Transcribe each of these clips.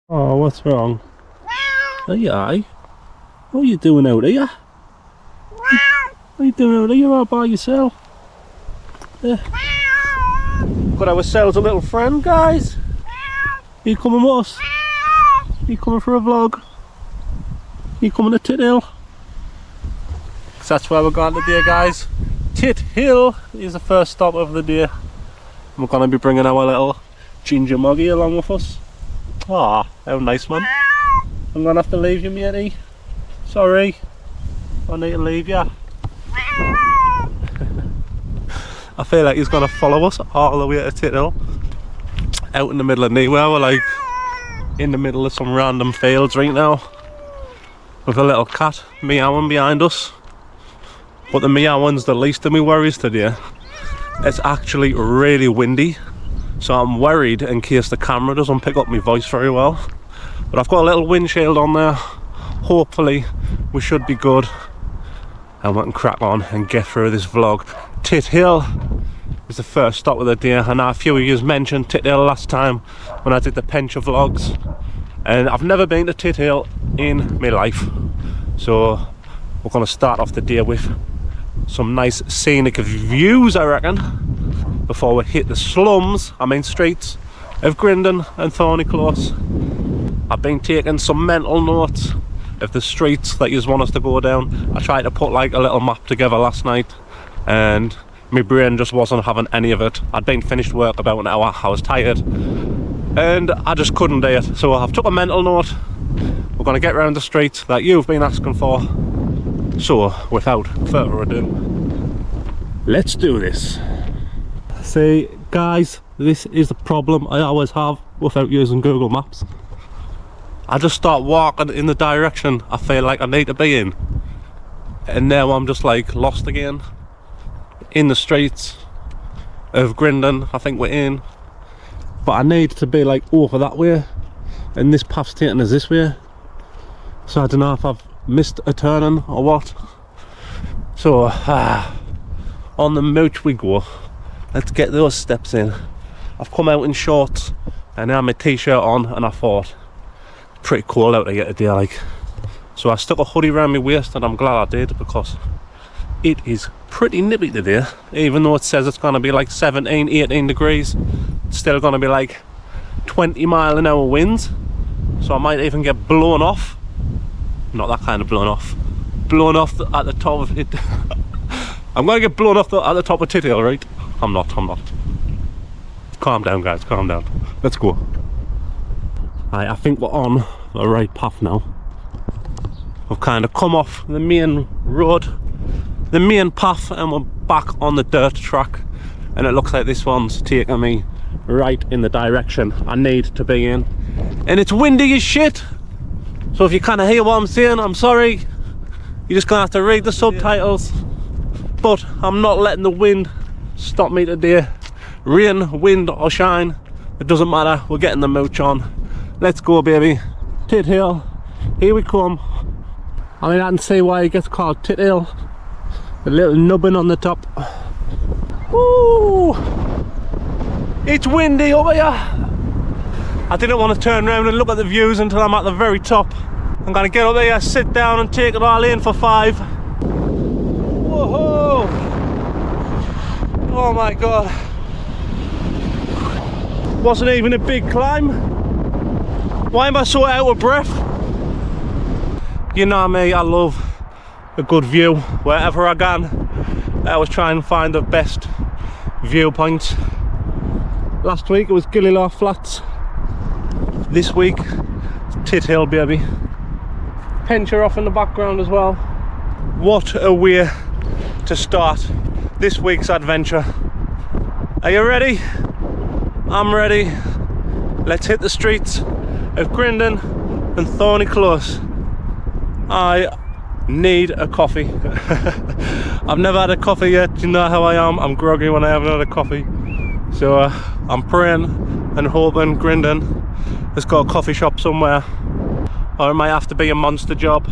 Oh, what's wrong? Hey, aye. What are you doing out here? What are you doing out here all by yourself? Yeah. Got ourselves a little friend, guys. You coming with us? You coming for a vlog? You coming to Tit Hill? So that's where we're going today, guys. Tit Hill is the first stop of the day. We're going to be bringing our little ginger muggy along with us. Ah, how nice, man. I'm going to have to leave you, matey. Sorry. I need to leave you. I feel like he's going to follow us all the way to Tit Hill. Out in the middle of nowhere, we're like in the middle of some random fields right now. With a little cat meowing behind us. But the meowing's the least of my worries today. It's actually really windy. So I'm worried in case the camera doesn't pick up my voice very well. But I've got a little windshield on there. Hopefully we should be good. And we can crack on and get through this vlog. Tit Hill is the first stop of the day. And a few of you mentioned Tit Hill last time when I did the Pencher vlogs. And I've never been to Tit Hill in my life. So we're going to start off the day with some nice scenic views, I reckon, before we hit the slums, streets of Grindon and Thorney Close. I've been taking some mental notes of the streets that you want us to go down. I tried to put like a little map together last night and my brain just wasn't having any of it. I'd been finished work about an hour, I was tired and I just couldn't do it. So I've took a mental note. We're going to get around the streets that you've been asking for. So without further ado, let's do this. See guys, this is the problem I always have without using Google Maps. I just start walking in the direction I feel like I need to be in, and now I'm just like lost again in the streets of Grindon. I think we're in, but I need to be like over that way and this path's taking us this way, so I don't know if I've missed a turning or what. So on the mooch we go. Let's get those steps in. I've come out in shorts and I have my t-shirt on, and I thought pretty cold out here today, like. So I stuck a hoodie around my waist, and I'm glad I did because it is pretty nippy today. Even though it says it's going to be like 17, 18 degrees, it's still going to be like 20-mile-an-hour winds. So I might even get blown off. Not that kind of blown off. Blown off at the top of it. I'm going to get blown off at the top of Tit Hill, right? I'm not. Calm down, guys, calm down. Let's go. I think we're on the right path now. We've kind of come off the main road, the main path, and we're back on the dirt track. And it looks like this one's taking me right in the direction I need to be in. And it's windy as shit. So if you kind of hear what I'm saying, I'm sorry. You're just going to have to read the subtitles. But I'm not letting the wind stop me today. Rain, wind or shine, it doesn't matter. We're getting the mooch on. Let's go, baby. Tit Hill, here we come. I can see why it gets called Tit Hill. A little nubbin on the top. Woo! It's windy over here. I didn't want to turn around and look at the views until I'm at the very top. I'm gonna get up there, sit down and take it all in for 5. Whoa! Oh my god. Wasn't even a big climb. Why am I so out of breath? You know me, I love a good view wherever I can. I always try and find the best viewpoints. Last week it was Gillilaw Flats. This week it's Tit Hill, baby. Pencher off in the background as well. What a way to start this week's adventure. Are you ready? I'm ready. Let's hit the streets of Grindon and Thorney Close. I need a coffee. I've never had a coffee yet. You know how I am. I'm groggy when I haven't had a coffee. So I'm praying and hoping Grindon has got a coffee shop somewhere. Or it might have to be a monster job.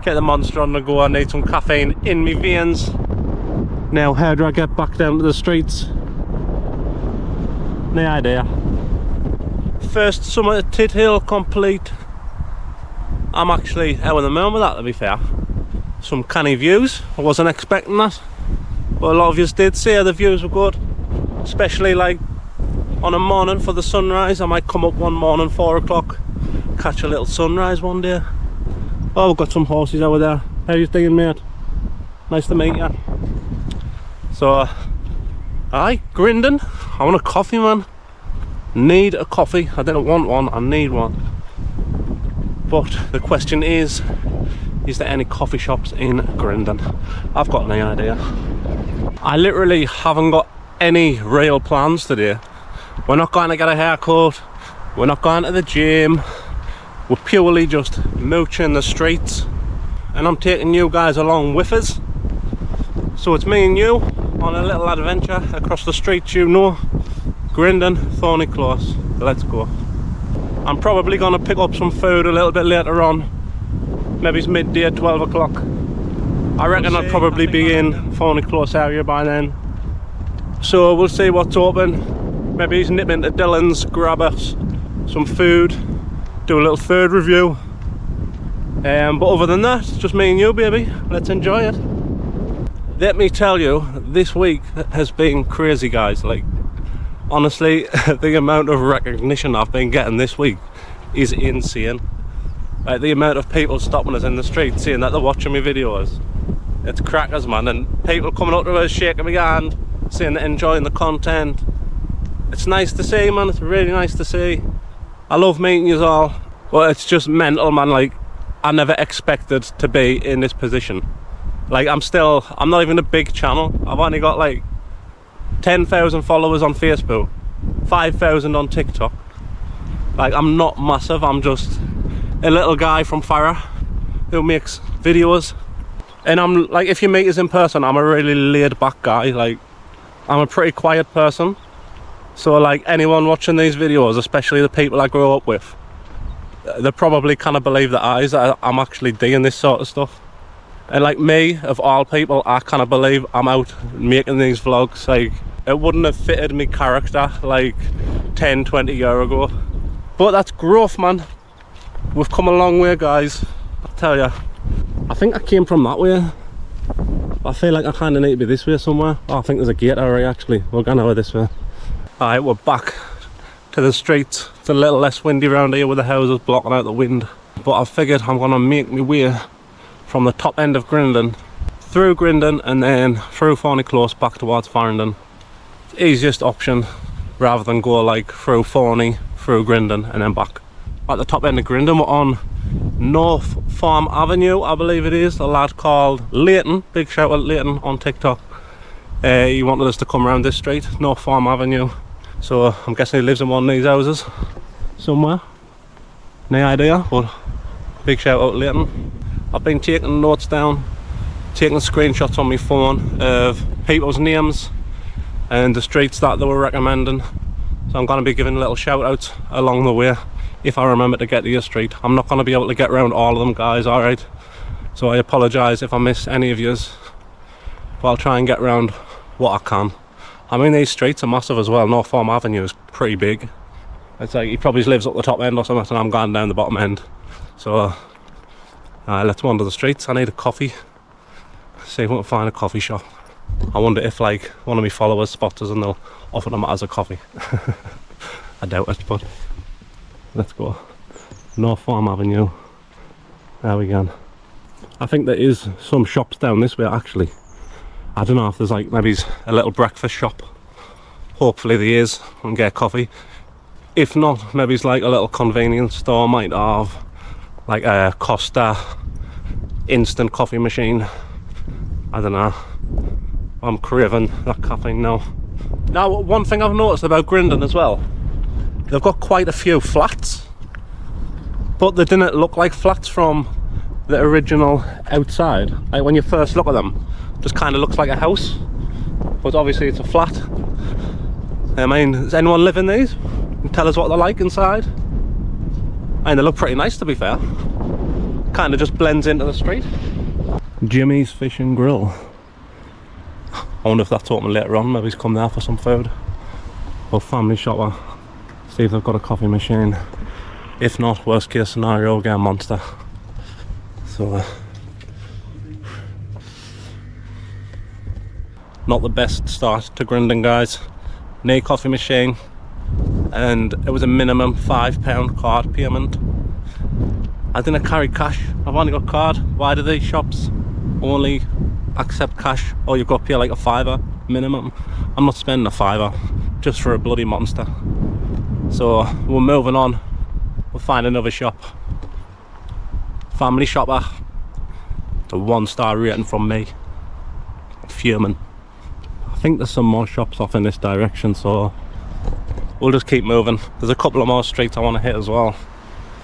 Get the monster on the go. I need some caffeine in my veins. Now, how do I get back down to the streets? No idea. First summer at Tit Hill complete. I'm actually out of the moon with that, to be fair. Some canny views. I wasn't expecting that, but a lot of you did say the views were good, especially like on a morning for the sunrise. I might come up one morning 4 o'clock, catch a little sunrise one day. Oh, we've got some horses over there. How you doing, mate? Nice to meet you. So aye, Grindon. I want a coffee, man. Need a coffee. I didn't want one, I need one. But the question is there any coffee shops in Grindon? I've got no idea. I literally haven't got any real plans today. We're not going to get a haircut, we're not going to the gym, we're purely just mooching the streets, and I'm taking you guys along with us. So it's me and you on a little adventure across the streets, you know. Grindon, Thorney Close. Let's go. I'm probably going to pick up some food a little bit later on. Maybe it's midday, 12 o'clock. I reckon I'll probably be in Thorney Close area by then. So we'll see what's open. Maybe he's nipping into Dhillon's, grab us some food, do a little food review. But other than that, it's just me and you, baby. Let's enjoy it. Let me tell you, this week has been crazy, guys. Like, honestly, the amount of recognition I've been getting this week is insane. Like, the amount of people stopping us in the street saying that they're watching my videos, it's crackers, man. And people coming up to us, shaking my hand, saying they're enjoying the content. It's nice to see, man. It's really nice to see. I love meeting you all, but it's just mental, man. Like, I never expected to be in this position. Like, I'm not even a big channel. I've only got like 10,000 followers on Facebook, 5,000 on TikTok. Like, I'm not massive. I'm just a little guy from Farah who makes videos. And I'm like, if you meet us in person, I'm a really laid back guy. Like, I'm a pretty quiet person. So like, anyone watching these videos, especially the people I grew up with, they probably kind of believe the eyes that I'm actually doing this sort of stuff. And like me, of all people, I kind of believe I'm out making these vlogs. Like, it wouldn't have fitted me character like 10, 20 years ago. But that's growth, man. We've come a long way, guys. I tell you, I think I came from that way. I feel like I kind of need to be this way somewhere. Oh, I think there's a gate already, actually. We're going over this way. Alright, we're back to the streets. It's a little less windy around here with the houses blocking out the wind. But I figured I'm going to make my way from the top end of Grindon, through Grindon, and then through Thorney Close back towards Farringdon. Easiest option, rather than go like through Thorney, through Grindon, and then back. At the top end of Grindon, we're on North Farm Avenue, I believe it is. A lad called Leighton, big shout out Leighton on TikTok. He wanted us to come around this street, North Farm Avenue. So I'm guessing he lives in one of these houses somewhere. No idea, but big shout out Leighton. I've been taking notes down, taking screenshots on my phone of people's names and the streets that they were recommending. So I'm going to be giving little shout outs along the way if I remember to get to your street. I'm not going to be able to get around all of them, guys, alright? So I apologise if I miss any of yous, but I'll try and get around what I can. I mean, these streets are massive as well. North Farm Avenue is pretty big. It's like he probably lives up the top end or something, and I'm going down the bottom end. So let's wander the streets. I need a coffee. See if we can find a coffee shop. I wonder if like one of my followers spots us and they'll offer them as a coffee. I doubt it, but let's go. North Farm Avenue. There we go. I think there is some shops down this way actually. I don't know if there's like maybe a little breakfast shop. Hopefully there is, and get coffee. If not, maybe it's like a little convenience store might have like a Costa instant coffee machine. I don't know. I'm craving that caffeine now. Now, one thing I've noticed about Grindon as well, they've got quite a few flats, but they didn't look like flats from the original outside. Like when you first look at them, it just kind of looks like a house, but obviously it's a flat. I mean, does anyone live in these? And tell us what they're like inside. I mean, they look pretty nice, to be fair. Kind of just blends into the street. Jimmy's Fish and Grill. I wonder if that's open later on. Maybe he's come there for some food. Or family shopper. See if they've got a coffee machine. If not, worst case scenario, we'll get a Monster. So not the best start to Grindon, guys. No coffee machine, and it was a minimum £5 card payment. I didn't carry cash, I've only got card. Why do these shops only accept cash, or you've got to pay like a £5 minimum? I'm not spending a £5 just for a bloody Monster. So we're moving on, we'll find another shop. Family shopper, the 1-star rating from me. Fuming. I think there's some more shops off in this direction, so we'll just keep moving. There's a couple of more streets I want to hit as well.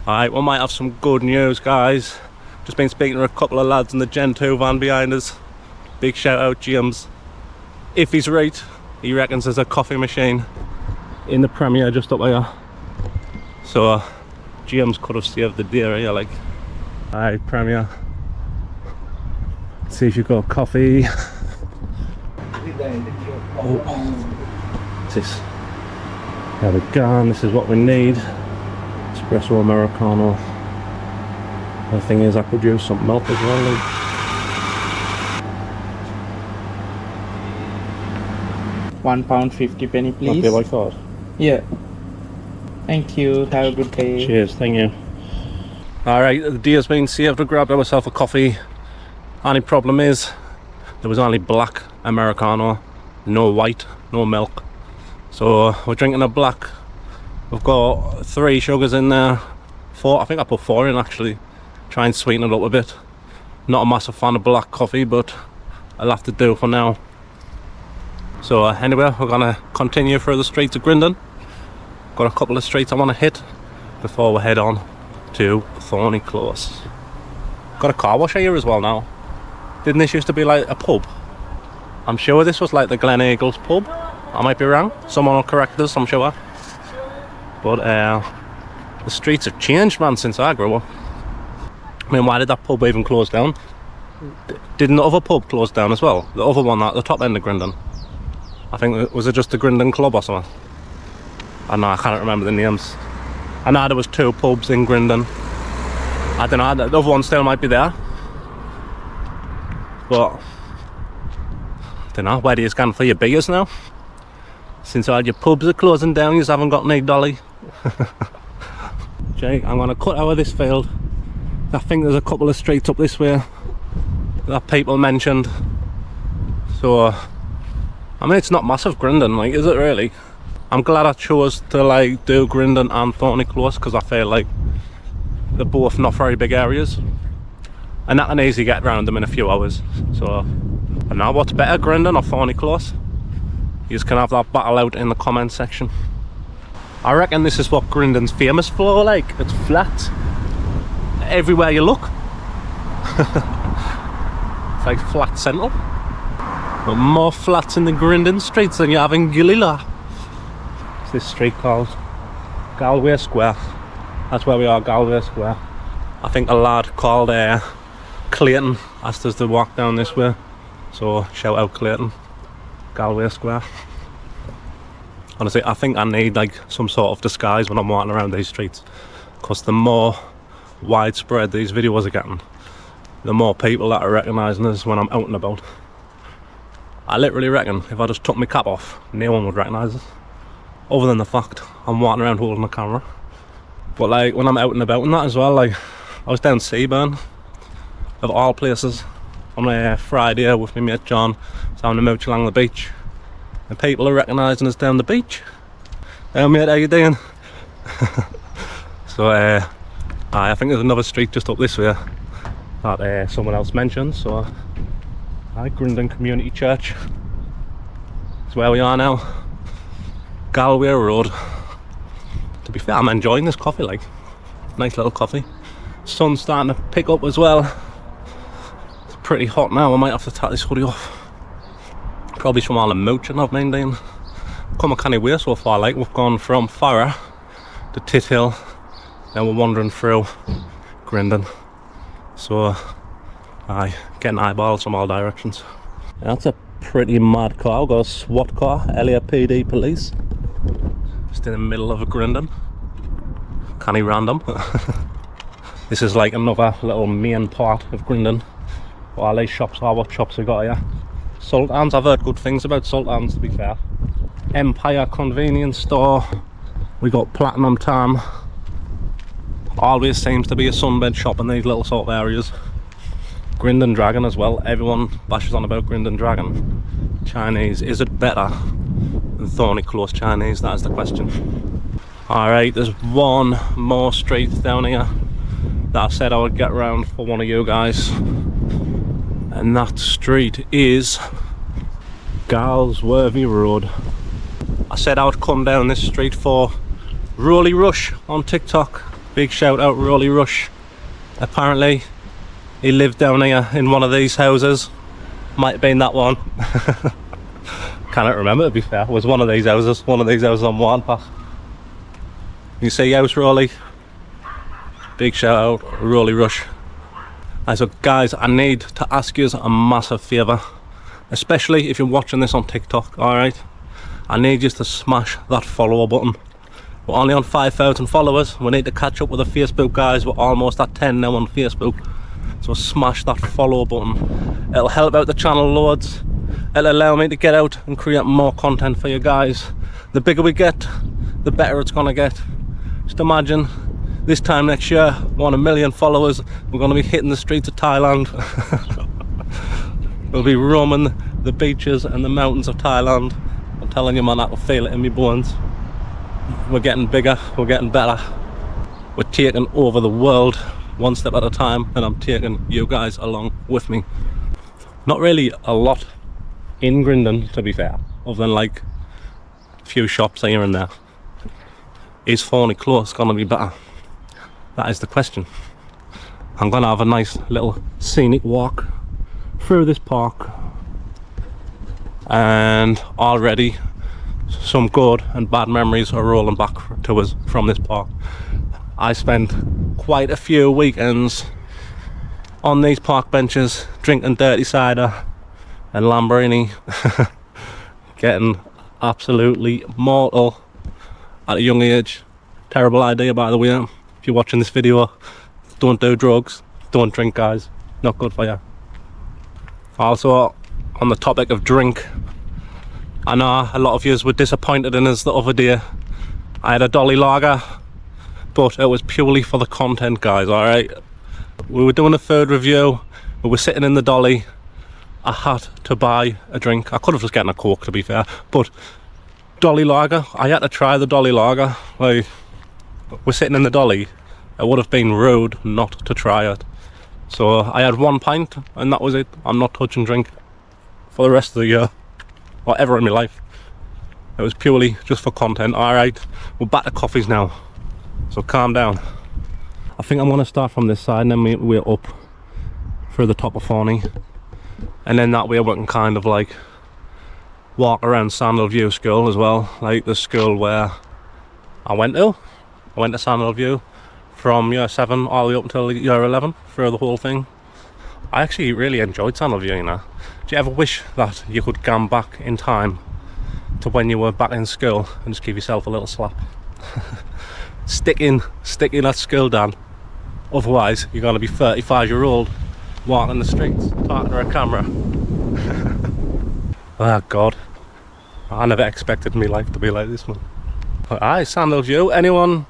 Alright, we might have some good news, guys. Just been speaking to a couple of lads in the Gen 2 van behind us. Big shout out James. If he's right, he reckons there's a coffee machine in the Premier just up here. So James could have saved the day here, like. Alright, Premier. Let's see if you've got coffee. Oh, what's this? There we go, this is what we need. Espresso Americano. The thing is, I could use some milk as well. Like. £1.50, please. Okay, like that. Yeah. Thank you. Have a good day. Cheers, thank you. Alright, the day has been saved. I grabbed myself a coffee. Only problem is, there was only black Americano, no white, no milk. So we're drinking a black. We've got 3 sugars in there. 4, I think I put 4 in actually. Try and sweeten it up a bit. Not a massive fan of black coffee, but I'll have to do for now. So anyway, we're gonna continue through the streets of Grindon. Got a couple of streets I want to hit before we head on to Thorney Close. Got a car wash here as well now. Didn't this used to be like a pub? I'm sure this was like the Glen Eagles pub. I might be wrong. Someone will correct us, I'm sure. But the streets have changed, man, since I grew up. I mean, why did that pub even close down? Didn't the other pub close down as well? The other one at the top end of Grindon. I think, was it just the Grindon Club or something? I don't know, I can't remember the names. I know there was 2 pubs in Grindon. I don't know, the other one still might be there. But I don't know, where do you scan for your beers now? Since all your pubs are closing down, you haven't got any dolly. Jake, I'm gonna cut out of this field. I think there's a couple of streets up this way that people mentioned. So I mean, it's not massive Grindon, like, is it really? I'm glad I chose to like do Grindon and Thorney Close, because I feel like they're both not very big areas, and I can easily get around them in a few hours. So I don't know what's better, Grindon or Thorney Close. You just can have that battle out in the comment section. I reckon this is what Grindon's famous for, like, it's flat everywhere you look. It's like flat central. But more flats in the Grindon streets than you have in Gillila. What's this street called? Galway Square. That's where we are, Galway Square. I think a lad called Clayton asked us to walk down this way. So shout out Clayton. Galway Square. Honestly, I think I need like some sort of disguise when I'm walking around these streets, because the more widespread these videos are getting, the more people that are recognising us when I'm out and about. I literally reckon if I just took my cap off, no one would recognise us, other than the fact I'm walking around holding a camera. But like when I'm out and about and that as well, like I was down Seaburn, of all places, on a Friday with my mate John, having a mooch along the beach, and people are recognising us down the beach. Hey mate, how you doing? So I think there's another street just up this way that someone else mentioned. So Grindon Community Church. That's where we are now. Galway Road. To be fair, I'm enjoying this coffee, like, nice little coffee. Sun's starting to pick up as well. It's pretty hot now. I might have to take this hoodie off. Probably from all the mooching I've been doing. Come a canny way so far, like, we've gone from Farrer to Tit Hill. Now we're wandering through Grindon. So getting eyeballs from all directions. That's a pretty mad car. We've got a SWAT car, LAPD police. Just in the middle of a Grindon. Canny random. This is like another little main part of Grindon. While these shops are, what shops we got here? Sultan's, I've heard good things about Sultan's to be fair. Empire convenience store. We got Platinum Tam. Always seems to be a sunbed shop in these little sort of areas. Grindon Dragon as well. Everyone bashes on about Grindon Dragon. Chinese, is it better than Thorney Close Chinese? That is the question. Alright, there's one more street down here that I said I would get around for one of you guys. And that street is Galsworthy Road. I said I would come down this street for Rolly Rush on TikTok. Big shout out Rolly Rush. Apparently he lived down here in one of these houses. Might have been that one. Cannot remember to be fair. It was one of these houses on one path. You see house Rolly? Big shout out Rolly Rush. So guys, I need to ask you a massive favour, especially if you're watching this on TikTok. Alright, I need you to smash that follow button. We're only on 5,000 followers. We need to catch up with the Facebook guys. We're almost at 10 now on Facebook, so smash that follow button. It'll help out the channel loads. It'll allow me to get out and create more content for you guys. The bigger we get, the better it's gonna get. Just imagine this time next year, we're on 1 million followers, we're going to be hitting the streets of Thailand. We'll be roaming the beaches and the mountains of Thailand. I'm telling you man, I can feel it in my bones. We're getting bigger, we're getting better. We're taking over the world one step at a time, and I'm taking you guys along with me. Not really a lot in Grindon to be fair, other than like a few shops here and there. Is Thorney Close going to be better? That is the question. I'm going to have a nice little scenic walk through this park, and already some good and bad memories are rolling back to us from this park. I spent quite a few weekends on these park benches drinking dirty cider and Lamborghini, getting absolutely mortal at a young age. Terrible idea by the way. If you're watching this video, don't do drugs, don't drink guys, not good for you. Also, on the topic of drink, I know a lot of you were disappointed in us the other day. I had a Dolly Lager, but it was purely for the content guys, alright? We were doing a food review, we were sitting in the Dolly, I had to buy a drink. I could have just gotten a Coke to be fair, but Dolly Lager, I had to try the Dolly Lager. Like, we're sitting in the Dolly, it would have been rude not to try it. So I had 1 pint and that was it. I'm not touching drink for the rest of the year or ever in my life. It was purely just for content. Alright, we're back to coffees now, so calm down. I think I'm going to start from this side and then we're up through the top of Thorney, and then that way we can kind of like walk around Sandal View School as well, like the school where I went to Sandal View from year 7 all the way up until year 11 through the whole thing. I actually really enjoyed Sandal View, you know. Do you ever wish that you could come back in time to when you were back in school and just give yourself a little slap? stick in that school, Dan. Otherwise you're going to be 35-year-old walking the streets talking to a camera. Oh god, I never expected my life to be like this, man. Aye, Sandal View. Anyone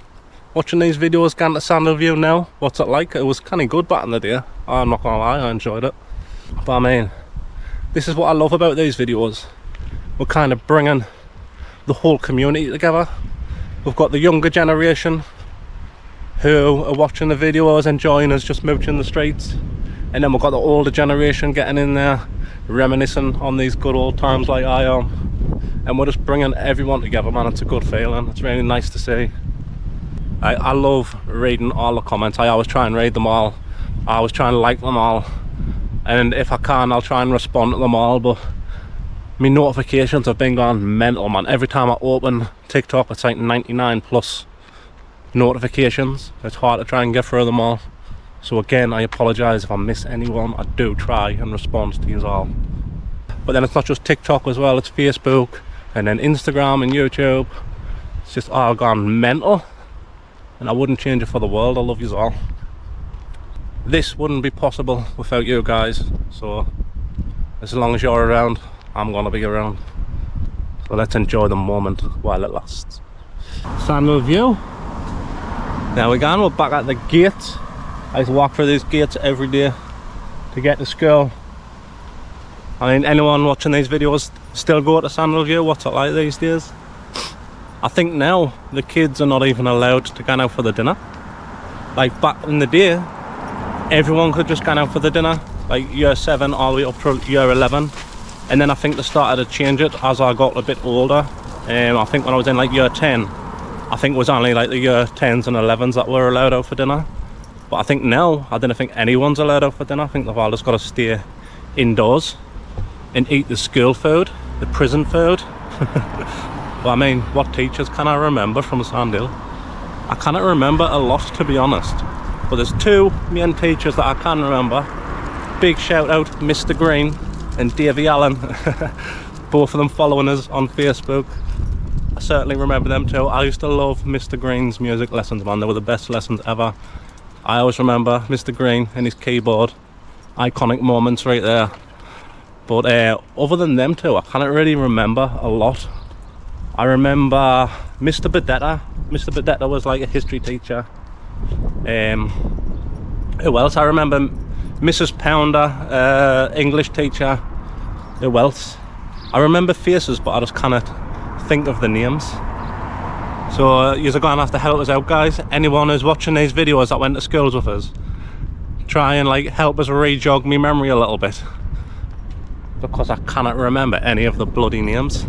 watching these videos gone to Sandal View now? What's it like? It was kind of good back in the day. I'm not gonna lie, I enjoyed it. But I mean, this is what I love about these videos. We're kind of bringing the whole community together. We've got the younger generation who are watching the videos, enjoying us just mooching the streets, and then we've got the older generation getting in there, reminiscing on these good old times like I am. And we're just bringing everyone together, man. It's a good feeling. It's really nice to see. I love reading all the comments. I always try and read them all. I always try and like them all, and if I can I'll try and respond to them all. But my notifications have been gone mental, man. Every time I open TikTok it's like 99 plus notifications. It's hard to try and get through them all. So again, I apologise if I miss anyone. I do try and respond to you all. But then it's not just TikTok as well, it's Facebook and then Instagram and YouTube. It's just all gone mental, and I wouldn't change it for the world. I love you all. This wouldn't be possible without you guys, so as long as you're around, I'm gonna be around. So let's enjoy the moment while it lasts. Sandal View. Now we're gone, we're back at the gates. I used to walk through these gates every day to get to school. I mean, anyone watching these videos still go to Sandal View? What's it like these days? I think now the kids are not even allowed to go out for the dinner. Like back in the day, everyone could just go out for the dinner, like year 7 all the way up to year 11. And then I think they started to change it as I got a bit older. I think when I was in like year 10, I think it was only like the year 10s and 11s that were allowed out for dinner. But I think now, I don't think anyone's allowed out for dinner. I think they've all just got to stay indoors and eat the school food, the prison food. Well, I mean, what teachers can I remember from Sandhill? I cannot remember a lot, to be honest. But there's 2 main teachers that I can remember. Big shout out Mr. Green and Davy Allen. Both of them following us on Facebook. I certainly remember them too. I used to love Mr. Green's music lessons, man. They were the best lessons ever. I always remember Mr. Green and his keyboard. Iconic moments right there. But other than them two, I can't really remember a lot. I remember Mr. Bedetta. Mr. Bedetta was like a history teacher. Who else? I remember Mrs. Pounder, English teacher. Who else? I remember faces, but I just cannot think of the names. So you're going to have to help us out, guys. Anyone who's watching these videos that went to schools with us, try and like help us re-jog me memory a little bit, because I cannot remember any of the bloody names.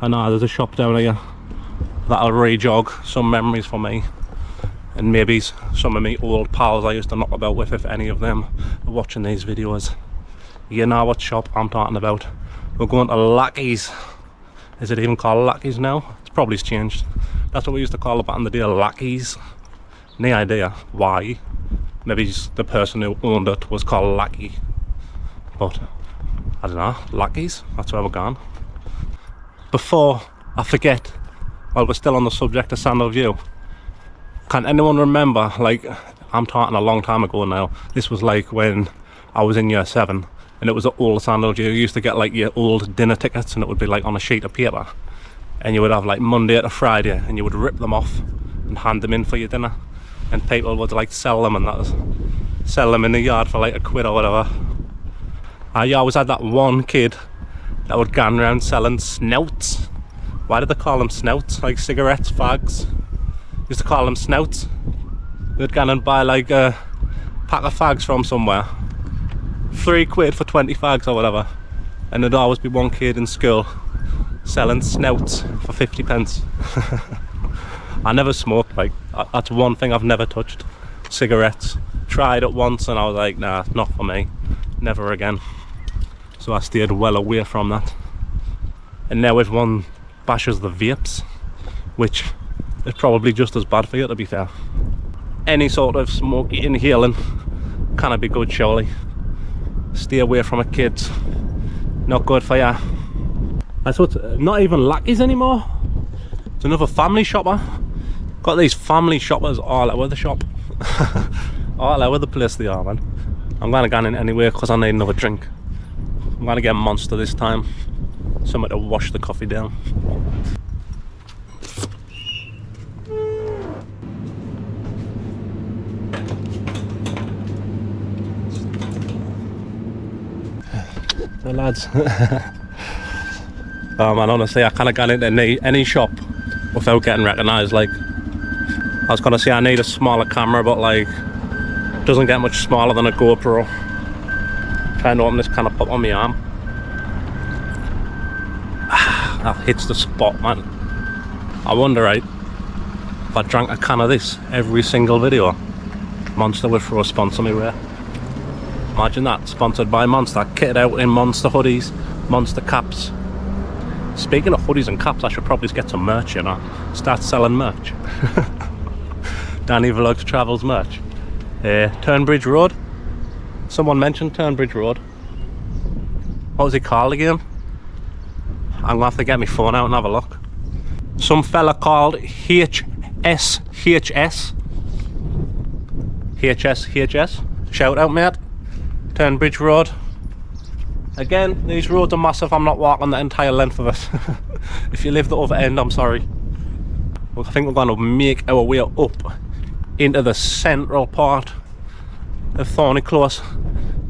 I know there's a shop down here that'll re-jog some memories for me, and maybe some of me old pals I used to knock about with, if any of them are watching these videos. You know what shop I'm talking about. We're going to Lucky's. Is it even called Lucky's now? It's probably changed. That's what we used to call it back in the day, Lucky's. No idea why. Maybe the person who owned it was called Lucky. But I don't know, Lucky's, that's where we're going. Before I forget, while we're still on the subject of Sandal View, can anyone remember, like, I'm talking a long time ago now, this was like when I was in year 7, and it was at old Sandal View. You used to get like your old dinner tickets, and it would be like on a sheet of paper, and you would have like Monday to Friday, and you would rip them off and hand them in for your dinner, and people would like sell them, and that was, sell them in the yard for like £1 or whatever. I always had that one kid that would go around selling snouts. Why did they call them snouts? Like cigarettes, fags. Used to call them snouts. They'd go and buy like a pack of fags from somewhere. £3 for 20 fags or whatever. And there'd always be one kid in school selling snouts for 50p. I never smoked, like, that's one thing I've never touched. Cigarettes. Tried it once and I was like, nah, not for me. Never again. So I stayed well away from that. And now everyone bashes the vapes, which is probably just as bad for you, to be fair. Any sort of smoky inhaling cannot be good, surely. Stay away from it, kids. Not good for ya. That's what's not even Lucky's anymore. It's another family shopper. Got these family shoppers all over the shop. All over the place they are, man. I'm gonna go in anyway because I need another drink. I'm gonna get a Monster this time. Something to wash the coffee down. Hey lads. Oh man, honestly I can't get into any shop without getting recognised. Like, I was gonna say I need a smaller camera, but like, it doesn't get much smaller than a GoPro. Trying to open this can of pop on my arm. That hits the spot, man. I wonder, right, if I drank a can of this every single video, Monster would throw a sponsor me way. Imagine that, sponsored by Monster, kitted out in Monster hoodies, Monster caps. Speaking of hoodies and caps, I should probably get some merch, you know. Start selling merch. Danny Vlogs Travels merch. Turnbridge Road. Someone mentioned Turnbridge Road. What was it called again? I'm gonna have to get my phone out and have a look. some fella called HS. Shout out, mate. Turnbridge Road. Again, these roads are massive. I'm not walking the entire length of it. If you live the other end, I'm sorry. I think we're going to make our way up into the central part of Thorney Close,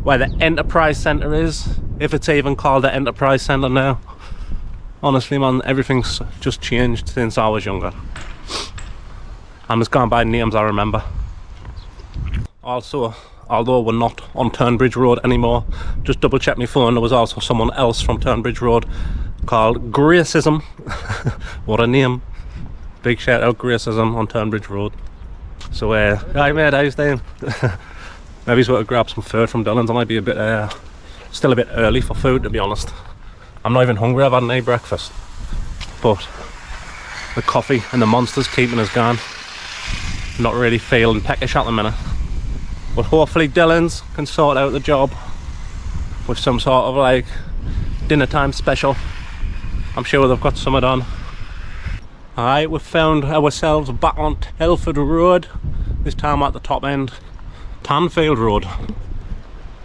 where the Enterprise Centre is, if it's even called the Enterprise Centre now. Honestly, man, everything's just changed since I was younger. I'm just going by names I remember. Also, although we're not on Turnbridge Road anymore, just double check my phone, there was also someone else from Turnbridge Road called Gracism. What a name. Big shout out Gracism on Turnbridge Road. So hi mate, how's doing? Maybe he's going to grab some food from Dhillon's. I might be a bit still a bit early for food, to be honest. I'm not even hungry, I've had any breakfast, but the coffee and the monster's keeping us going. Not really feeling peckish at the minute, but hopefully Dhillon's can sort out the job with some sort of like dinner time special. I'm sure they've got some on. Alright, we've found ourselves back on Telford Road, this time at the top end. Tanfield Road.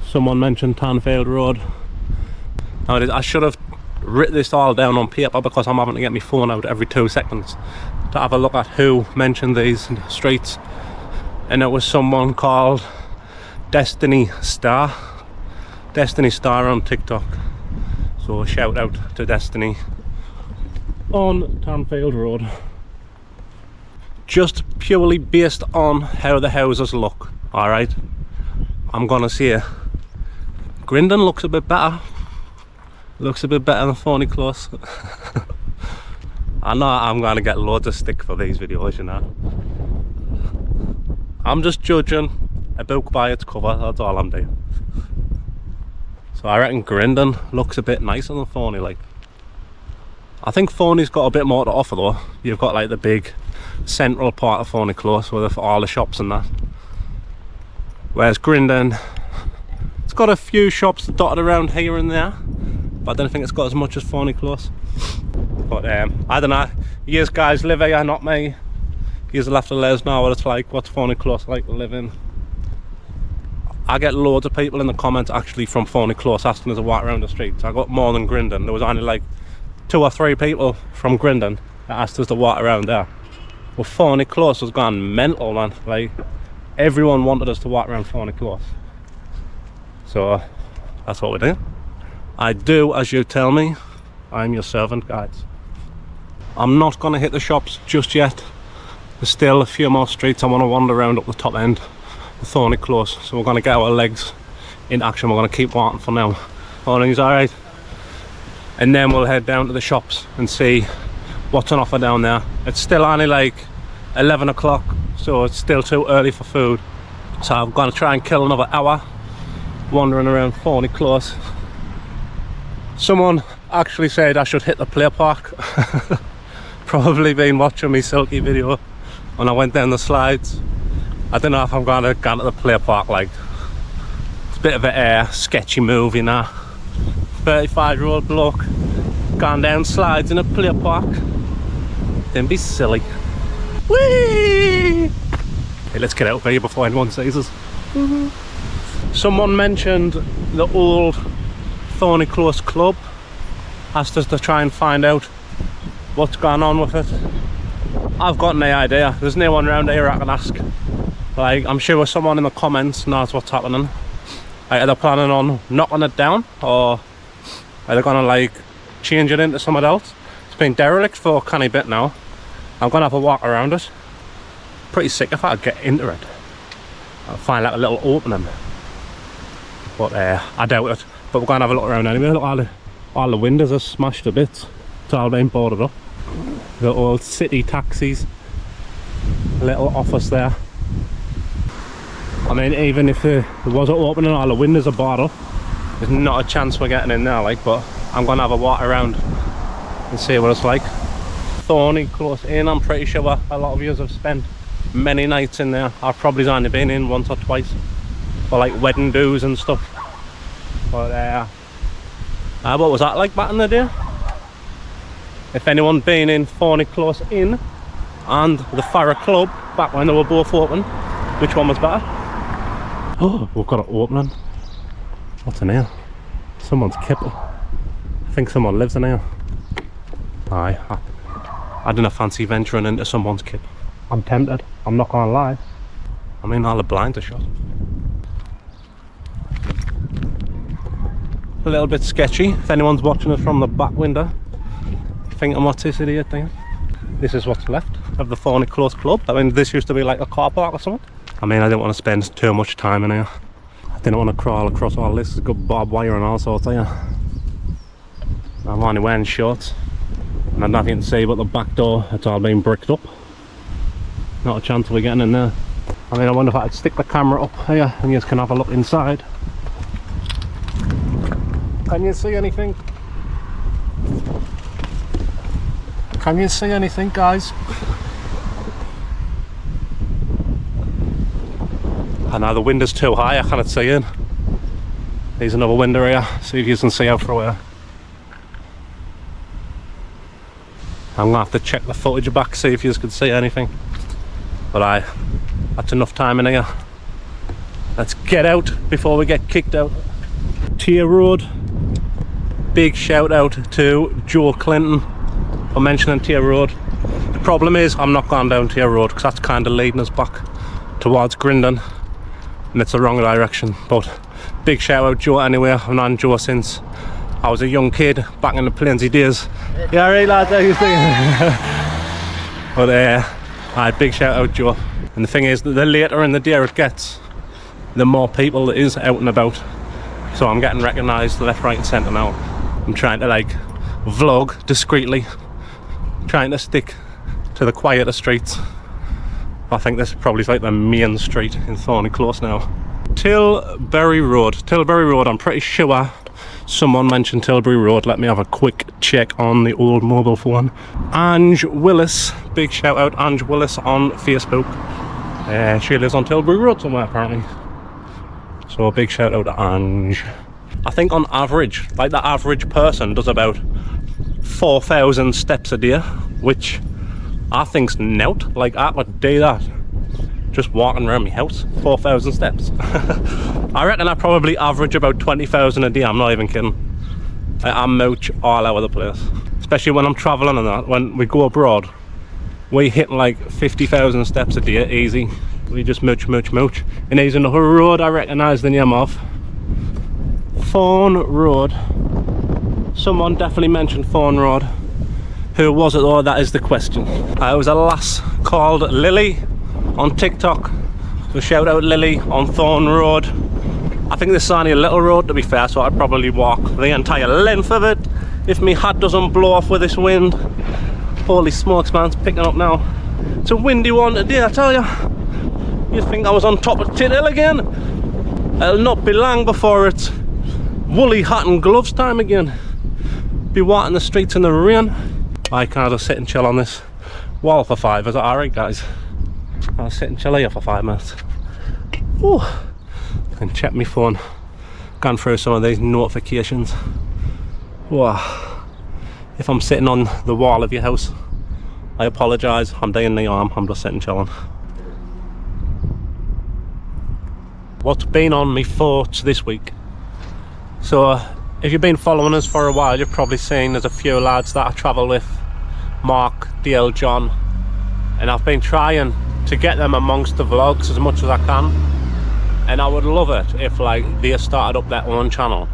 Someone mentioned Tanfield Road. Now, I should have written this all down on paper because I'm having to get my phone out every 2 seconds to have a look at who mentioned these streets. And it was someone called Destiny Star on TikTok. So shout out to Destiny on Tanfield Road. Just purely based on how the houses look, alright, I'm gonna say Grindon looks a bit better. Looks a bit better than Thorney Close. I know I'm gonna get loads of stick for these videos, you know. I'm just judging a book by its cover, that's all I'm doing. So I reckon Grindon looks a bit nicer than Thorney, like. I think Thorney's got a bit more to offer though. You've got like the big central part of Thorney Close with all the shops and that. Whereas Grindon, it's got a few shops dotted around here and there, but I don't think it's got as much as Thorney Close. But I don't know, you guys live here, not me. You'll have to let us know what it's like, what's Thorney Close like to live in. I get loads of people in the comments actually from Thorney Close asking us to walk around the streets. I got more than Grindon. There was only like 2 or 3 people from Grindon that asked us to walk around there. Well, Thorney Close was gone mental, man. Like, everyone wanted us to walk around Thorney Close. So that's what we do. I do as you tell me. I'm your servant, guys. I'm not going to hit the shops just yet. There's still a few more streets I want to wander around up the top end of Thorney Close. So we're going to get our legs in action. We're going to keep walking for now. Morning's alright. And then we'll head down to the shops and see what's on offer down there. It's still only like 11 o'clock, so it's still too early for food. So I'm going to try and kill another hour wandering around Thorney Close. Someone actually said I should hit the play park. Probably been watching me Silky video when I went down the slides. I don't know if I'm going to go to the play park, like, it's a bit of a sketchy move, you know. 35-year-old bloke gone down slides in a play park. Don't be silly. Whee! Hey, let's get out of here before anyone sees us. Someone mentioned the old Thorney Close club. Asked us to try and find out what's going on with it. I've got no idea. There's no one around here I can ask. Like, I'm sure someone in the comments knows what's happening. Like, are they planning on knocking it down, or are they gonna like change it into something else? It's been derelict for a canny bit now. I'm gonna have a walk around it. Pretty sick if I could get into it. I'll find like a little opening. But I doubt it. But we're gonna have a look around anyway. Look, all the windows are smashed to bits. It's all been boarded up. The old city taxis. A little office there. I mean, even if there was an opening, all the windows are barred up. There's not a chance we're getting in there, like, but I'm gonna have a walk around and see what it's like. Thorney Close Inn, I'm pretty sure a lot of you have spent many nights in there. I've probably only been in once or twice for like wedding do's and stuff. But what was that like back in the day? If anyone been in Thorney Close Inn and the Farrer Club back when they were both open, which one was better? Oh, we've got it opening. What's in here? Someone's chippy. I think someone lives in here. Aye, I didn't fancy venturing into someone's kip. I'm tempted, I'm not gonna lie. I mean, all the blinds are shut. A little bit sketchy if anyone's watching us from the back window. Thinking what's this idiot thing? This is what's left of the Thorney Close Club. I mean, this used to be like a car park or something. I mean, I didn't want to spend too much time in here. I didn't want to crawl across all this. There's good barbed wire and all sorts here. I'm only wearing shorts. And I don't know if you can see, but the back door, it's all been bricked up. Not a chance of we getting in there. I mean, I wonder if I'd stick the camera up here and you can have a look inside. Can you see anything? Can you see anything, guys? I know the window's too high, I cannot see in. There's another window here, see if you can see out through here. I'm gonna have to check the footage back, see if you can see anything. But that's enough time in here. Let's get out before we get kicked out. Tier Road. Big shout out to Joe Clinton for mentioning Tier Road. The problem is I'm not going down Tier Road because that's kind of leading us back towards Grindon and it's the wrong direction. But big shout out Joe anyway. I've known Joe since I was a young kid back in the Plainsy days. Yeah, right lads, how you doing? But big shout out Joe. And the thing is, the later in the day it gets, the more people there is out and about. So I'm getting recognised left, right and centre now. I'm trying to like vlog discreetly, trying to stick to the quieter streets. I think this is probably like the main street in Thorney Close now. Tilbury Road, I'm pretty sure someone mentioned Tilbury Road. Let me have a quick check on the old mobile phone. Ange Willis, big shout out Ange Willis on Facebook. She lives on Tilbury Road somewhere apparently. So a big shout out to Ange. I think on average, like the average person does about 4,000 steps a day, which I think's nowt. Like I could do that just walking around my house, 4,000 steps. I reckon I probably average about 20,000 a day, I'm not even kidding. I mooch all over the place, especially when I'm travelling and that. When we go abroad, we hit like 50,000 steps a day, easy. We just mooch. And there's another road I recognise the name of. Thorn Road. Someone definitely mentioned Thorn Road. Who was it though? That is the question. It was a lass called Lily on TikTok. So shout out Lily on Thorn Road. I think this is only a little road to be fair, so I'd probably walk the entire length of it if my hat doesn't blow off with this wind. Holy smokes man, it's picking up now. It's a windy one today, I tell you. You'd think I was on top of Tit Hill again. It'll not be long before it's woolly hat and gloves time again. Be walking the streets in the rain. I can just sit and chill on this wall for 5. Is that alright guys? I'll sit and chill here for 5 minutes. Ooh. And check my phone. Gone through some of these notifications. Wow. If I'm sitting on the wall of your house, I apologise. I'm doing the arm. I'm just sitting chilling. What's been on my thoughts this week? So if you've been following us for a while, you've probably seen there's a few lads that I travel with. Mark, Dale, John. And I've been trying to get them amongst the vlogs as much as I can. And I would love it if like they started up their own channel.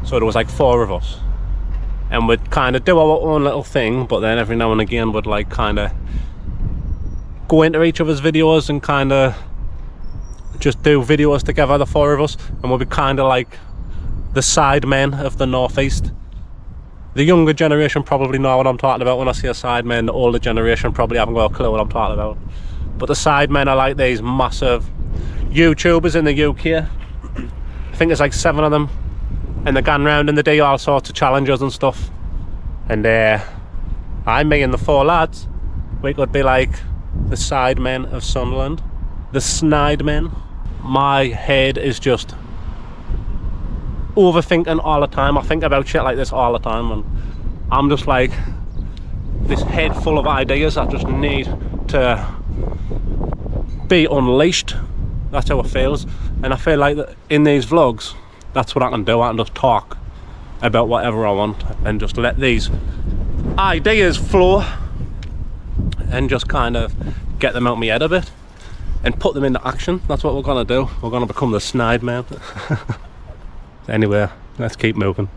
So there was like 4 of us. And we'd kind of do our own little thing, but then every now and again would like kind of go into each other's videos and kind of just do videos together, the 4 of us. And we'll be kind of like the side men of the northeast. The younger generation probably know what I'm talking about when I say a side men. The older generation probably haven't got a clue what I'm talking about. But the side men are like these massive YouTubers in the UK. I think there's like 7 of them. And they're going round and they do all sorts of challenges and stuff. And me and the 4 lads, we could be like the side men of Sunderland. The snide men. My head is just overthinking all the time. I think about shit like this all the time and I'm just like, this head full of ideas that just need to be unleashed. That's how it feels, and I feel like that in these vlogs, that's what I can do. I can just talk about whatever I want and just let these ideas flow and just kind of get them out my head a bit and put them into action. That's what we're gonna do. We're gonna become the snide man. Anyway, let's keep moving.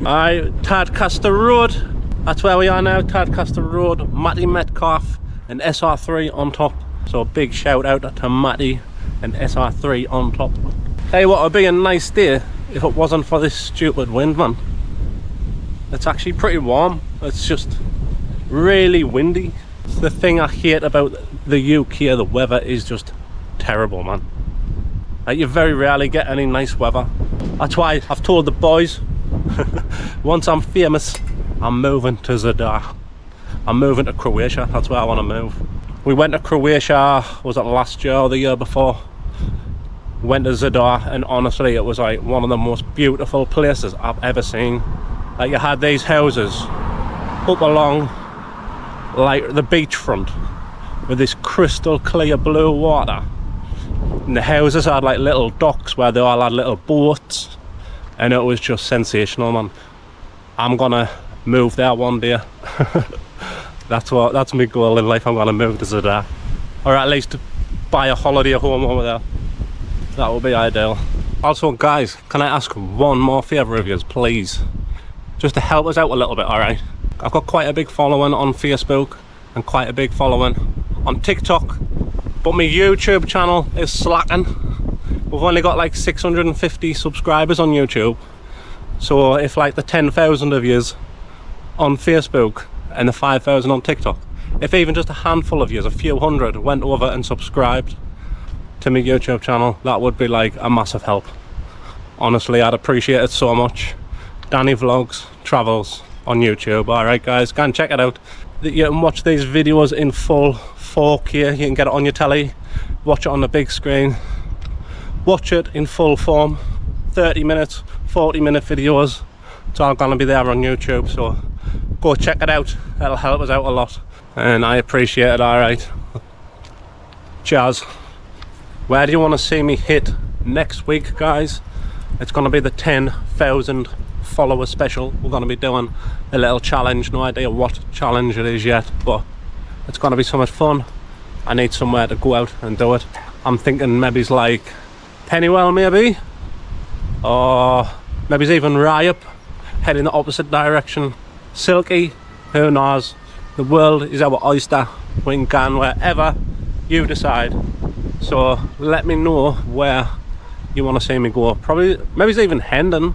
Tadcaster Road, that's where we are now. Tadcaster Road, Matty Metcalf and SR3 on top. So a big shout out to Matty and SR3 on top. Hey, what would be a nice day if it wasn't for this stupid wind, man. It's actually pretty warm. It's just really windy. It's the thing I hate about the UK. The weather is just terrible, man. Like, you very rarely get any nice weather. That's why I've told the boys, once I'm famous, I'm moving to Zadar. I'm moving to Croatia. That's where I want to move. We went to Croatia, was it last year or the year before? Went to Zadar, and honestly it was like one of the most beautiful places I've ever seen. Like, you had these houses up along like the beachfront with this crystal clear blue water, and the houses had like little docks where they all had little boats, and it was just sensational, man. I'm gonna move there one day. That's my goal in life. I'm gonna move to Zadar, or at least buy a holiday home over there. That would be ideal. Also, guys, can I ask one more favour of yours, please? Just to help us out a little bit, alright? I've got quite a big following on Facebook and quite a big following on TikTok, but my YouTube channel is slacking. We've only got like 650 subscribers on YouTube. So if like the 10,000 of yous on Facebook and the 5,000 on TikTok, if even just a handful of yous, a few hundred, went over and subscribed to my YouTube channel, that would be like a massive help. Honestly, I'd appreciate it so much. Danny Vlogs Travels on YouTube. Alright guys, go and check it out. You can watch these videos in full 4K. You can get it on your telly, watch it on the big screen, watch it in full form. 30 minutes, 40-minute videos. It's all gonna be there on YouTube, so go check it out. That'll help us out a lot, and I appreciate it. Alright, cheers. Where do you want to see me hit next week, guys? It's going to be the 10,000 follower special. We're going to be doing a little challenge. No idea what challenge it is yet, but it's going to be so much fun. I need somewhere to go out and do it. I'm thinking maybe it's like Pennywell, maybe, or maybe it's even Ryup, head in the opposite direction. Silky, who knows? The world is our oyster. We can go wherever you decide. So let me know where you want to see me go. Probably, maybe it's even Hendon.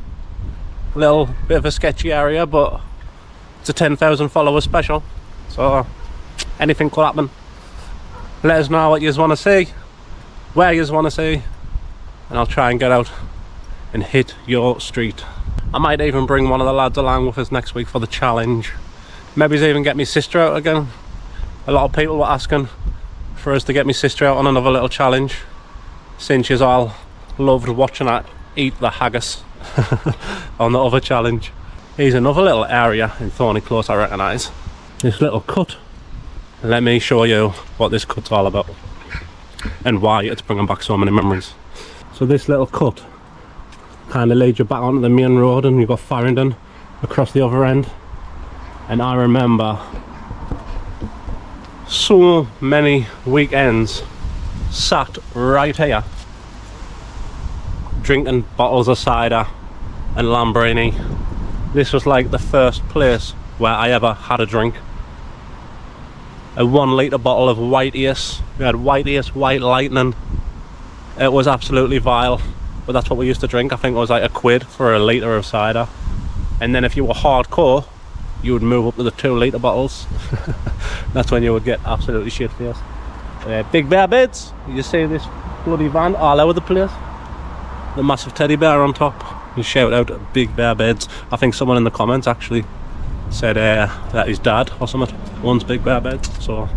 A little bit of a sketchy area, but it's a 10,000 follower special. So anything could happen. Let us know what you want to see, where you want to see, and I'll try and get out and hit your street. I might even bring one of the lads along with us next week for the challenge. Maybe even get my sister out again. A lot of people were asking for us to get my sister out on another little challenge, since she's all loved watching her eat the haggis on the other challenge. Here's another little area in Thorney Close I recognise. This little cut. Let me show you what this cut's all about and why it's bringing back so many memories. So this little cut kind of leads you back onto the main road, and you've got Farringdon across the other end. And I remember so many weekends sat right here drinking bottles of cider and Lambrini. This was like the first place where I ever had a drink. A 1 litre bottle of White Ace. We had White Ace, White Lightning. It was absolutely vile, but that's what we used to drink. I think it was like £1 for a litre of cider. And then if you were hardcore, you would move up to the 2 litre bottles. That's when you would get absolutely shit faced. Big bear beds. You see this bloody van all over the place. The massive teddy bear on top. You shout out Big Bear Beds. I think someone in the comments actually said that his dad or something owns Big Bear Beds. So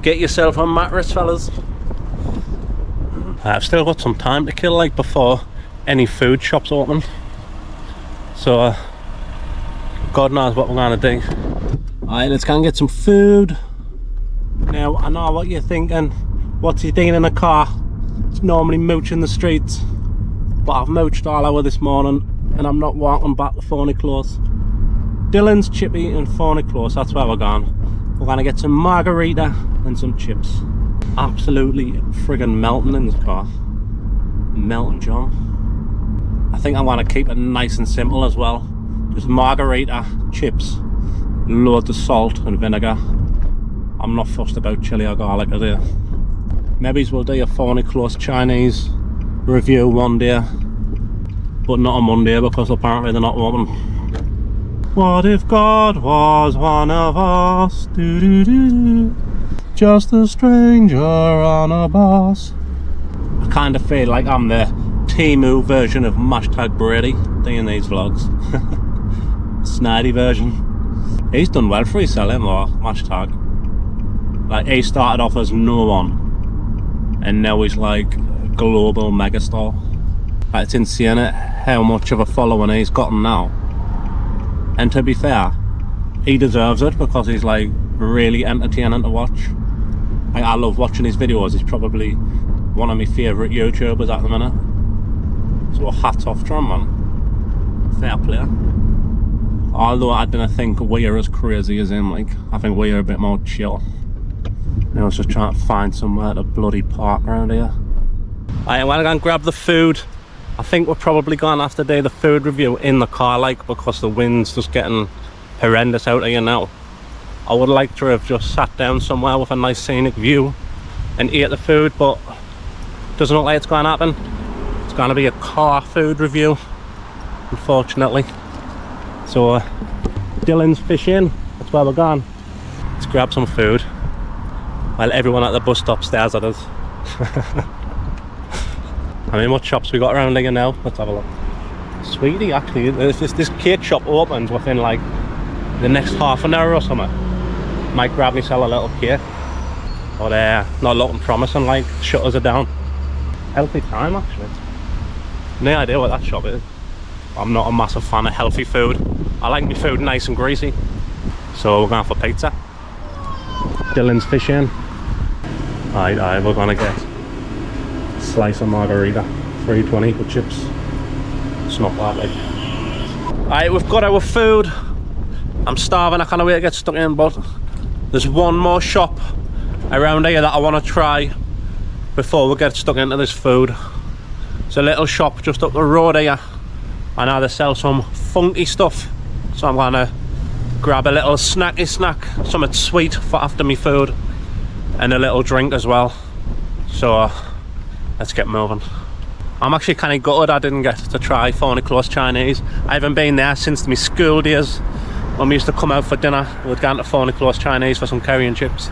get yourself a mattress, fellas. I've still got some time to kill, like, before any food shops open. So God knows what we're gonna do. Alright, let's go and get some food. Now, I know what you're thinking. What's he doing in a car? It's normally mooching the streets. But I've mooched all hour this morning and I'm not walking back to Thorney Close. Dhillon's, Chippy and Thorney Close, that's where we're going. We're going to get some margarita and some chips. Absolutely friggin' melting in this car. Melting, John. I think I want to keep it nice and simple as well. Just margarita, chips, loads of salt and vinegar. I'm not fussed about chili or garlic today. Maybe we'll do a Thorney Close Chinese review one day, but not on Monday because apparently they're not open. What if God was one of us? Do do do do. Just a stranger on a bus. I kind of feel like I'm the Timu version of #Brady doing these vlogs. Snidey version. He's done well for himself, though, hashtag. Like, he started off as no one, and now he's like a global megastar. Like, it's insane how much of a following he's gotten now. And to be fair, he deserves it because he's like really entertaining to watch. Like, I love watching his videos. He's probably one of my favourite YouTubers at the minute. So hats off to him, man. Fair play. Although I didn't think we're as crazy as him. Like, I think we're a bit more chill. I was just trying to find somewhere to bloody park around here. I want to go and grab the food. I think we're probably going to have to do the food review in the car, like, because the wind's just getting horrendous out of here now. I would like to have just sat down somewhere with a nice scenic view and ate the food, but doesn't look like it's going to happen. It's going to be a car food review, unfortunately. So Dhillon's fishing, that's where we're going. Let's grab some food while everyone at the bus stop stares at us. I mean, what shops we got around here now? Let's have a look. Sweetie, actually, this cake shop opens within like the next half an hour or something. Might grab myself a little cake, but not looking promising. Like, shutters are down. Healthy time, actually. No idea what that shop is. I'm not a massive fan of healthy food. I like my food nice and greasy, so we're going for pizza. Dhillon's fishing. Aye, we're gonna get a slice of margarita, $3.20 with chips. It's not bad, like. Alright, we've got our food. I'm starving, I can't wait to get stuck in, but there's one more shop around here that I want to try before we get stuck into this food. It's a little shop just up the road here. I know they sell some funky stuff, so I'm gonna grab a little snacky snack, something sweet for after me food, and a little drink as well. So let's get moving. I'm actually kind of gutted I didn't get to try Thorney Close Chinese. I haven't been there since my school days when we used to come out for dinner. We'd go to Thorney Close Chinese for some curry and chips,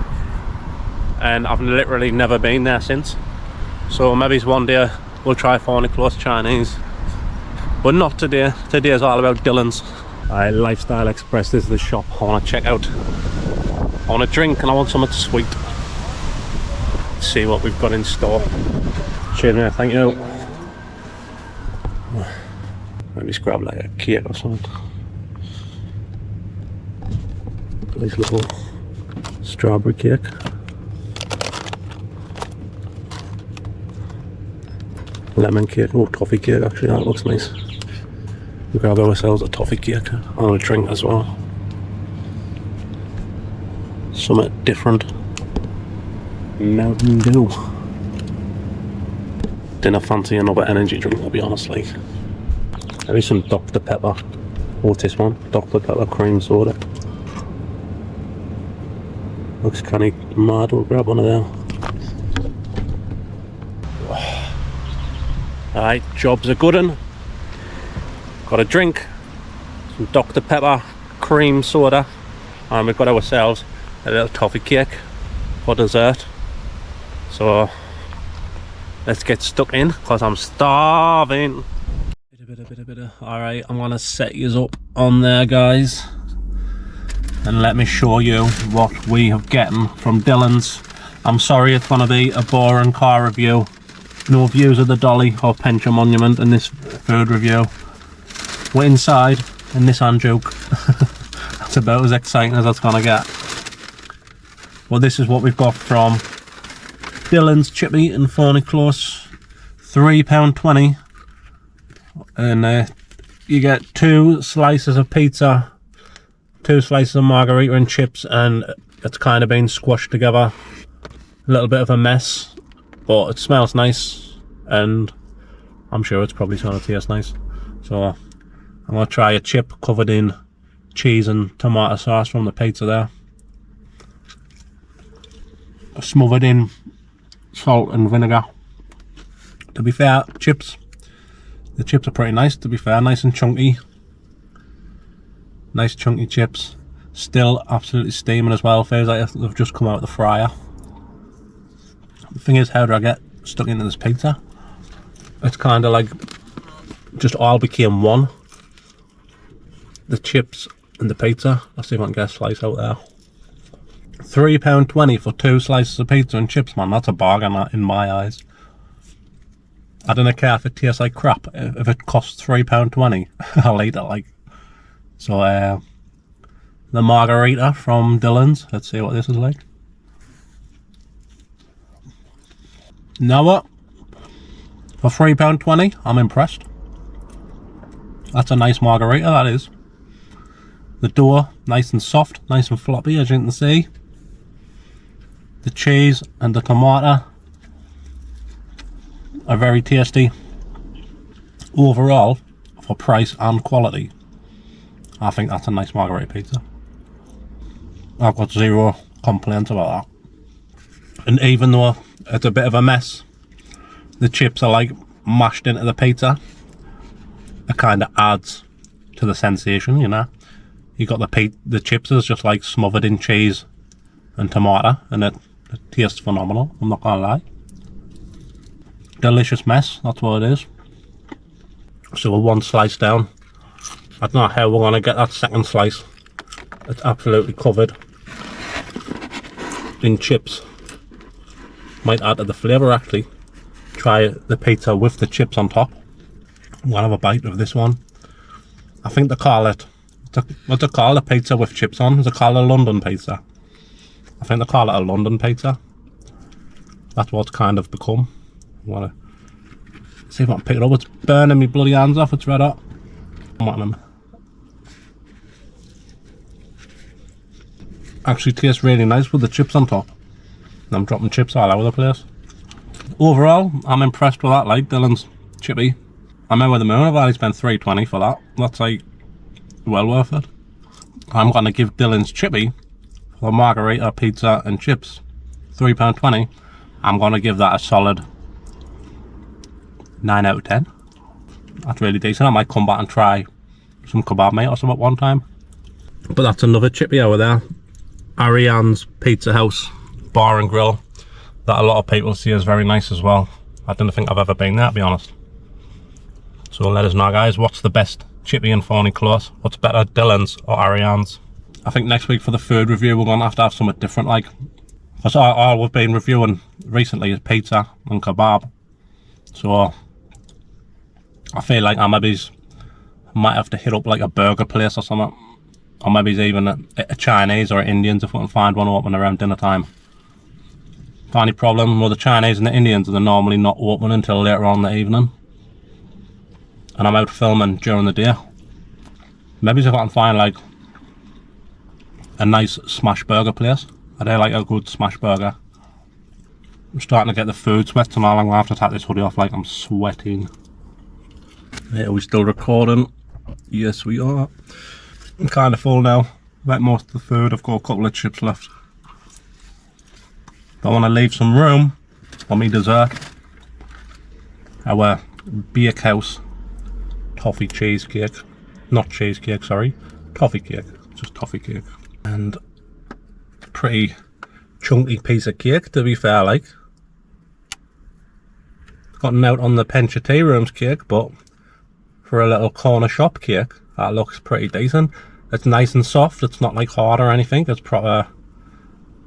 and I've literally never been there since. So maybe one day we'll try Thorney Close Chinese, but not today. Today is all about Dhillon's. Lifestyle Express, this is the shop I want to check out. I want a drink and I want something sweet. Let's see what we've got in store. Cheers, mate, thank you. Maybe just grab like a cake or something. Nice little strawberry cake. Lemon cake, oh, toffee cake actually, that looks nice. We grab ourselves a toffee cake and a drink as well. Something different. Mountain Dew. Didn't fancy another energy drink, I'll be honest, like. Maybe some Dr. Pepper. What's this one? Dr. Pepper cream soda. Looks kinda mad, we'll grab one of them. Alright, job's a good one. Got a drink, some Dr. Pepper cream soda, and we've got ourselves a little toffee cake for dessert. So let's get stuck in because I'm starving. Alright, I'm gonna set you up on there, guys, and let me show you what we have gotten from Dhillon's. I'm sorry it's gonna be a boring car review. No views of the Dolly or Pension Monument in this food review. We're inside a Nissan Juke. That's It's about as exciting as it's gonna get. Well, this is what we've got from Dhillon's Chippy in Thorney Close. £3.20, and you get 2 slices of pizza, 2 slices of margarita and chips, and it's kind of been squashed together. A little bit of a mess, but it smells nice, and I'm sure it's probably going to taste nice. So I'm going to try a chip covered in cheese and tomato sauce from the pizza there, smothered in salt and vinegar. To be fair, the chips are pretty nice, to be fair, nice and chunky. Nice chunky chips. Still absolutely steaming as well, feels like they've just come out of the fryer. The thing is, how do I get stuck into this pizza? It's kind of like just all became one. The chips and the pizza. Let's see if I can get a slice out there. £3.20 for 2 slices of pizza and chips, man. That's a bargain in my eyes. I don't care if it tastes like crap. If it costs £3.20, I'll eat it. Like, so the margarita from Dhillon's. Let's see what this is like. Now what? For £3.20, I'm impressed. That's a nice margarita, that is. The dough, nice and soft, nice and floppy, as you can see. The cheese and the tomato are very tasty. Overall, for price and quality, I think that's a nice margarita pizza. I've got 0 complaints about that. And even though it's a bit of a mess, the chips are like mashed into the pizza, it kind of adds to the sensation, you know. You got the chips is just like smothered in cheese and tomato, and it tastes phenomenal, I'm not gonna lie. Delicious mess, that's what it is. So we're 1 slice down. I don't know how we're gonna get that second slice. It's absolutely covered in chips. Might add to the flavour actually. Try the pizza with the chips on top. I'm gonna have a bite of this one. I think they call it, what's it called? A pizza with chips on? Is it called a London pizza? I think they call it a London pizza. That's what it's kind of become. I wanna see if I can pick it up. It's burning me bloody hands off, it's red hot. Actually tastes really nice with the chips on top. I'm dropping chips all over the place. Overall, I'm impressed with that, like Dhillon's Chippy. I'm over the moon. I've only spent £3.20 for that. That's like well worth it. I'm gonna give Dhillon's Chippy for margarita, pizza and chips £3.20. I'm gonna give that a solid 9 out of 10. That's really decent. I might come back and try some kebab mate or something at one time. But that's another chippy over there. Ariane's Pizza House Bar and Grill, that a lot of people see as very nice as well. I don't think I've ever been there, to be honest. So let us know, guys, what's the best chippy in Thorney Close? What's better, Dhillon's or Ariane's? I think next week for the food review we're gonna have to have something different, like, because all we've been reviewing recently is pizza and kebab. So I feel like I might have to hit up like a burger place or something, or maybe even a Chinese or Indians if we can find one open around dinner time. The only problem with the Chinese and the Indians is they're normally not open until later on in the evening, and I'm out filming during the day. Maybe if I can find like a nice smash burger place. I do like a good smash burger. I'm starting to get the food sweats and all. I'm gonna have to take this hoodie off, like I'm sweating. Are we still recording? Yes, we are. I'm kind of full now. Like most of the food, I've got a couple of chips left. But I want to leave some room for me dessert. Our bakehouse toffee cheesecake. Not cheesecake, sorry. Toffee cake. Just toffee cake. And a pretty chunky piece of cake, to be fair, like. Got a note on the Pencha Tea Rooms cake, but for a little corner shop cake, that looks pretty decent. It's nice and soft, it's not like hard or anything, it's proper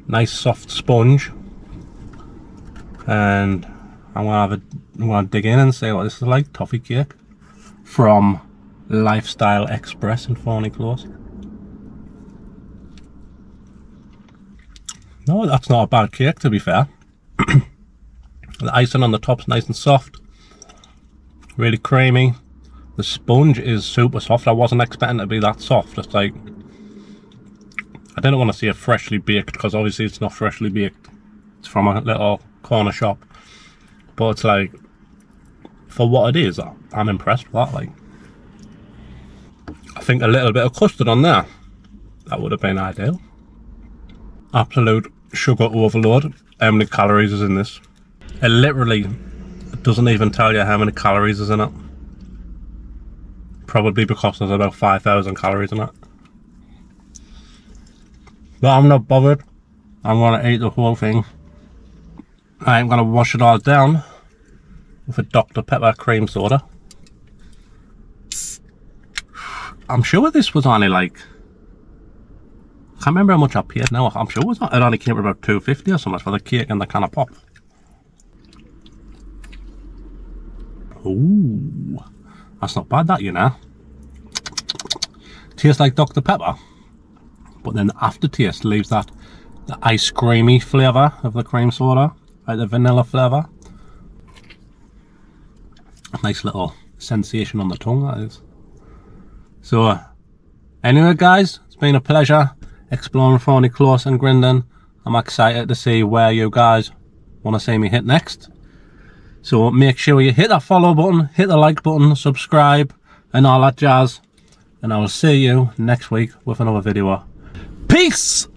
nice soft sponge. And I'm gonna dig in and see what this is like. Toffee cake from Lifestyle Express in Thorney Close. No, that's not a bad cake, to be fair. The icing on the top's nice and soft. Really creamy. The sponge is super soft. I wasn't expecting it to be that soft. It's like, I didn't want to say freshly baked, because obviously it's not freshly baked. It's from a little corner shop. But it's like, for what it is, I'm impressed with that. Like, I think a little bit of custard on there, that would have been ideal. Absolute sugar overload. How many calories is in this? It literally doesn't even tell you how many calories is in it. Probably because there's about 5,000 calories in it. But I'm not bothered. I'm gonna eat the whole thing. I'm gonna wash it all down with a Dr. Pepper cream soda. I'm sure this was only like, I can't remember how much I paid now. I'm sure it only came for about $2.50 or something for the cake and the can of pop. Ooh, that's not bad, that, you know. Tastes like Dr. Pepper, but then the aftertaste leaves the ice creamy flavour of the cream soda, like the vanilla flavour. A nice little sensation on the tongue, that is. So, anyway guys, it's been a pleasure exploring Thorney Close and Grindon. I'm excited to see where you guys want to see me hit next. So make sure you hit that follow button, hit the like button, subscribe and all that jazz. And I will see you next week with another video. Peace!